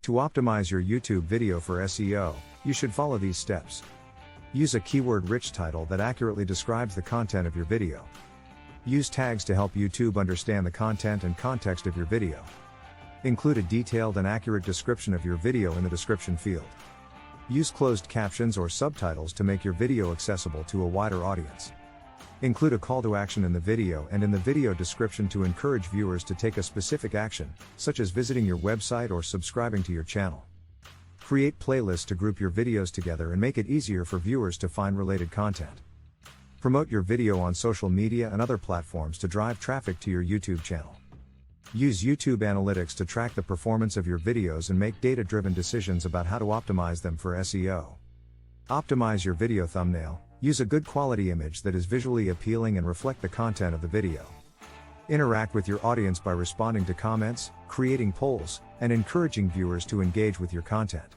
To optimize your YouTube video for SEO, you should follow these steps. Use a keyword-rich title that accurately describes the content of your video. Use tags to help YouTube understand the content and context of your video. Include a detailed and accurate description of your video in the description field. Use closed captions or subtitles to make your video accessible to a wider audience. Include a call to action in the video and in the video description to encourage viewers to take a specific action, such as visiting your website or subscribing to your channel. Create playlists to group your videos together and make it easier for viewers to find related content. Promote your video on social media and other platforms to drive traffic to your YouTube channel. Use YouTube Analytics to track the performance of your videos and make data-driven decisions about how to optimize them for SEO. Optimize your video thumbnail. Use a good quality image that is visually appealing and reflect the content of the video. Interact with your audience by responding to comments, creating polls, and encouraging viewers to engage with your content.